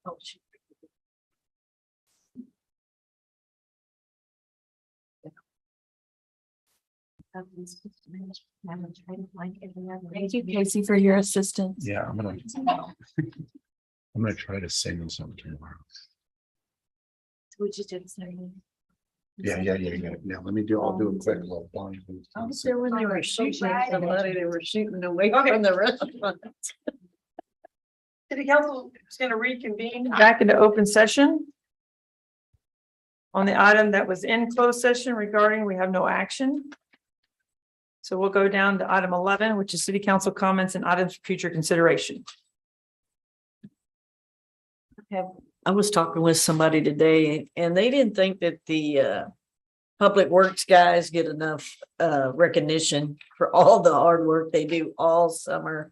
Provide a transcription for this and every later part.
Oh, shoot. Thank you, Casey, for your assistance. Yeah, I'm gonna try to sing some tomorrow. We just did something. Yeah. Let me do, I'll do a quick little blind. I was there when they were shooting somebody, they were shooting away from the restaurant. City Council is going to reconvene. Back into open session. On the item that was in closed session regarding, we have no action. So we'll go down to item 11, which is city council comments and items for future consideration. I was talking with somebody today and they didn't think that the public works guys get enough recognition for all the hard work they do all summer.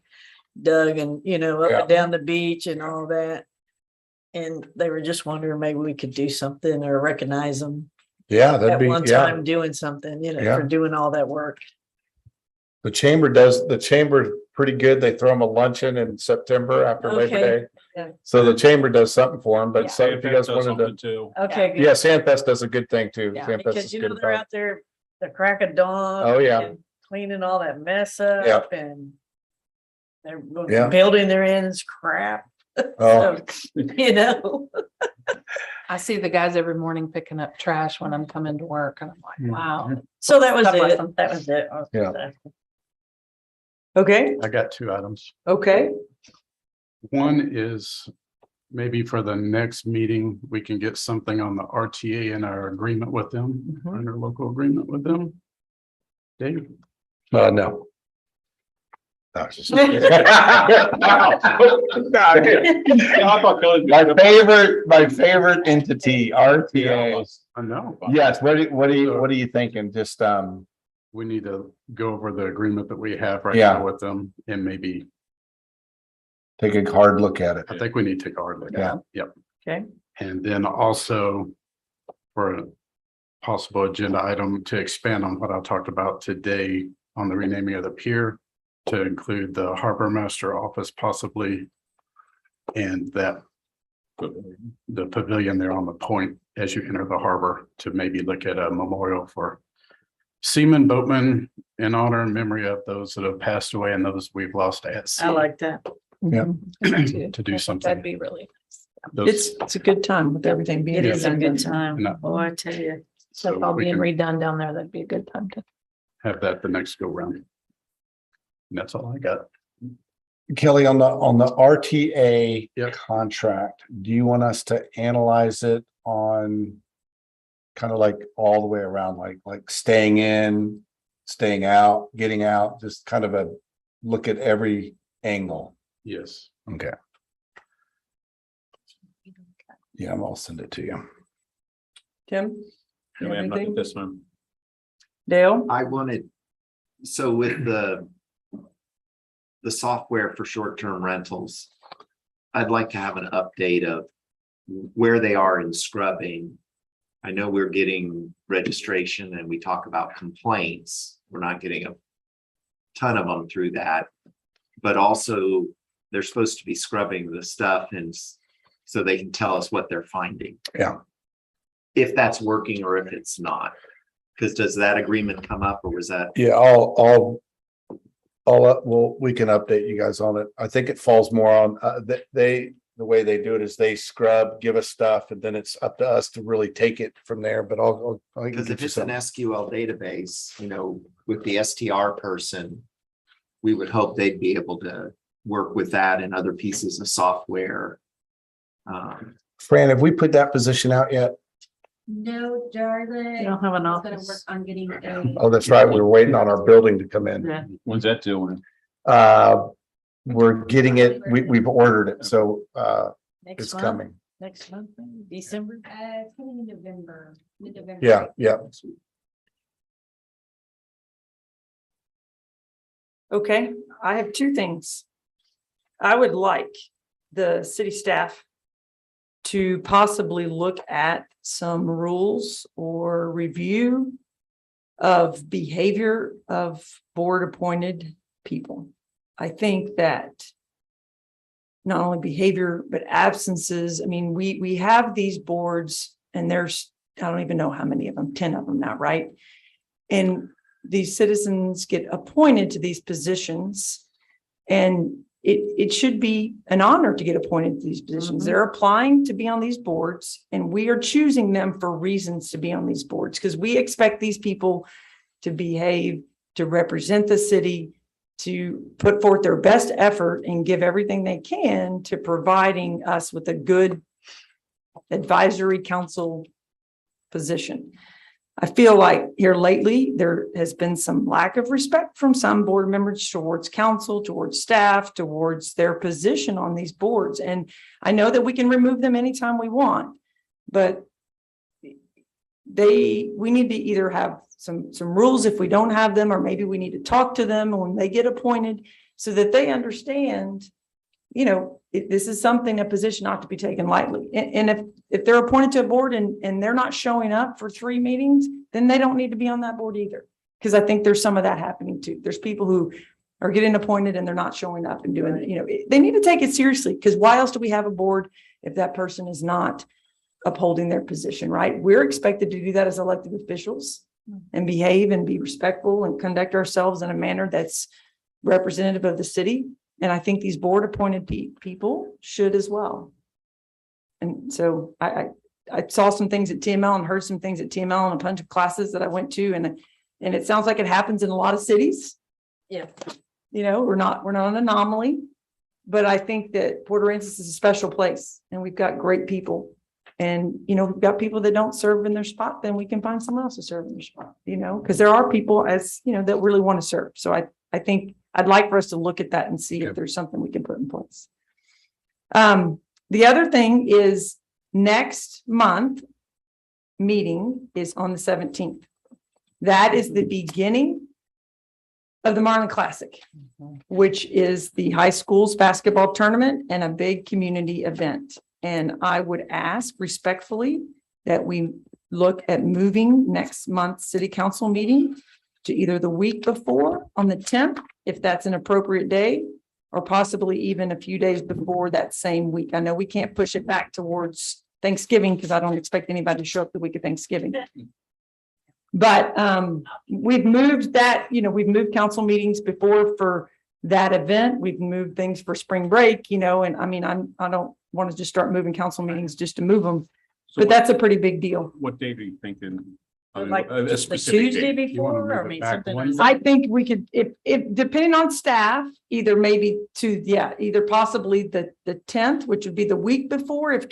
Doug and, up and down the beach and all that. And they were just wondering maybe we could do something or recognize them Yeah, that'd at be, one yeah. time doing something, Yeah. for doing all that work. The chamber pretty good. They throw them a luncheon in September after Labor Okay. Day. Yeah. So the chamber does something for them, but Yeah. so if you guys wanted to, Okay. good. yeah, Sandfest does a good thing too. Yeah, Sandfest because is you good know, they're about- out there, the crack of dawn. Oh, yeah. and Cleaning all that mess up and they're Yeah. building their ends crap. Oh, So, I see the guys every morning picking up trash when I'm coming to work and I'm like, wow. so that was God bless it. them. That was it. Yeah. Okay, I got two items. okay. One is maybe for the next meeting, we can get something on the RTA and our agreement with them, Mhm. under local agreement with them. Dave? no. My favorite entity, RTA. I know. Yes, what are you thinking? Just, We need to go over the agreement that we have right Yeah. now with them and maybe, take a hard look at it. I think we need to take a hard look at it. Yep. Okay. And then also for a possible agenda item to expand on what I talked about today on the renaming of the pier to include the harbor master office possibly. And that the pavilion there on the point as you enter the harbor to maybe look at a memorial for seamen, boatmen in honor and memory of those that have passed away and those we've lost at sea. I like that. Yeah. To do something. That'd be really Those- It's a good time with everything being. It is a done. good time. No. Oh, I tell you. So if so all we being can redone down there, that'd be a good time to. have that the next go round. And that's all I got. Kelly, on the RTA Yep. contract, do you want us to analyze it on kind of like all the way around, like staying in, staying out, getting out, just kind of a look at every angle? Yes. Okay. Yeah, I'll send it to you. Tim? No, ma'am, not Anything? at this one. Dale? I wanted, so with the software for short-term rentals, I'd like to have an update of where they are in scrubbing. I know we're getting registration and we talk about complaints. We're not getting a ton of them through that. But also, they're supposed to be scrubbing the stuff and so they can tell us what they're finding. Yeah. If that's working or if it's not. Because does that agreement come up or was that? Yeah, well, we can update you guys on it. I think it falls more on, the way they do it is they scrub, give us stuff, and then it's up to us to really take it from there, but I'll Because get if you it's an some. SQL database, with the STR person, we would hope they'd be able to work with that and other pieces of software. Fran, have we put that position out yet? No, darling. You don't have an It's gonna office. work on getting a. Oh, that's right. We're waiting on our building to come in. Yeah. When's that doing? We're getting it, we've ordered it, so Next it's month? coming. Next month, maybe December. It's coming in November, mid-November. Yeah. Okay, I have two things. I would like the city staff to possibly look at some rules or review of behavior of board appointed people. I think that not only behavior, but absences. I mean, we have these boards and there's, I don't even know how many of them, 10 of them now, right? And these citizens get appointed to these positions. And it should be an honor to get appointed to these positions. They're applying to be on these boards and we are choosing them for reasons to be on these boards because we expect these people to behave, to represent the city, to put forth their best effort and give everything they can to providing us with a good advisory council position. I feel like here lately, there has been some lack of respect from some board members towards council, towards staff, towards their position on these boards. And I know that we can remove them anytime we want, but we need to either have some rules if we don't have them, or maybe we need to talk to them when they get appointed so that they understand, this is something, a position not to be taken lightly. And if they're appointed to a board and they're not showing up for 3 meetings, then they don't need to be on that board either. Because I think there's some of that happening too. There's people who are getting appointed and they're not showing up and doing it. They need to take it seriously, because why else do we have a board if that person is not upholding their position, right? We're expected to do that as elected officials and behave and be respectful and conduct ourselves in a manner that's representative of the city. And I think these board appointed people should as well. And so I saw some things at TML and heard some things at TML and a bunch of classes that I went to, and it sounds like it happens in a lot of cities. Yeah. We're not an anomaly, but I think that Port Aransas is a special place and we've got great people. And, we've got people that don't serve in their spot, then we can find someone else to serve in their spot, because there are people that really want to serve. So I think I'd like for us to look at that and see if there's something we can put in place. The other thing is next month meeting is on the 17th. That is the beginning of the Marlin Classic, which is the high school's basketball tournament and a big community event. And I would ask respectfully that we look at moving next month's city council meeting to either the week before on the 10th, if that's an appropriate day, or possibly even a few days before that same week. I know we can't push it back towards Thanksgiving because I don't expect anybody to show up the week of Thanksgiving. But we've moved that, we've moved council meetings before for that event. We've moved things for spring break, and I mean, I don't want to just start moving council meetings just to move them, but that's a pretty big deal. What date are you thinking? I mean, Like a the specific Tuesday date. You wanna before, move or it I mean, back something. one? I think we could, if depending on staff, either maybe either possibly the 10th, which would be the week before, if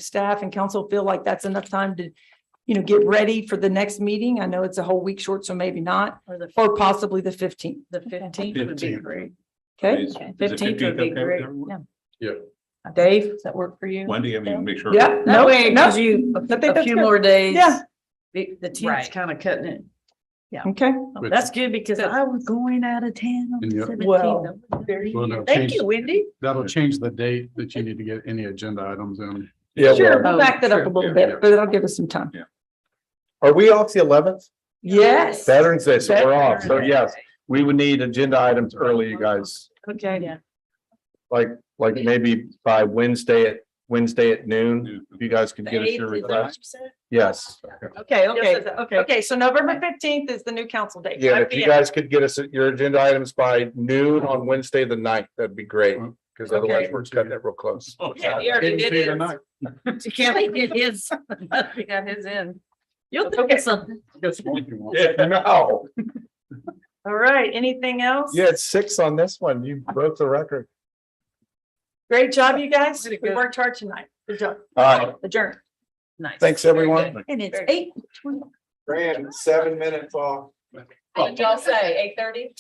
staff and council feel like that's enough time to, get ready for the next meeting. I know it's a whole week short, so maybe not, or possibly the 15th. The 15th would be 15th. great. Okay. Is the 15th would be 15th okay with great. everyone? Yeah. Yeah. Dave, does that work for you? Wendy, I mean, make sure. Yeah, That no, way, no, gives you I think a that's few good. more days. Yeah. The 10th's Right. kind of cutting it. Okay. Oh, that's good because I was going out of town on the Yeah. 17th. Well, Well, no, Thank change- you, Wendy. That'll change the date that you need to get any agenda items in. Yeah, Sure, well, we'll back that up a true. little Yeah. bit, but it'll give us some time. Yeah. are we off the 11th? Yes. Veterans Day, so we're off. So Veterans yes, we would need agenda items early, you guys. Okay. Yeah. Like maybe by Wednesday at noon, if you guys could get us your request. Yes. Okay, okay, Okay. okay. So November 15th is the new council date. Yeah, 5 if you p.m. guys could get us your agenda items by noon on Wednesday, the 9th, that'd be great. Because otherwise Okay. we're cutting it real close. Yeah, you already did it. You can't get his. We got his in. You'll think of something. Yeah, no. All right, anything else? You had 6 on this one. You broke the record. Great job, you guys. Pretty We good. worked hard tonight. Good job. All right. Adjourn. Nice. Thanks, everyone. And it's Very 8:20. Brand, 7 minutes off. What did y'all say, 8:30?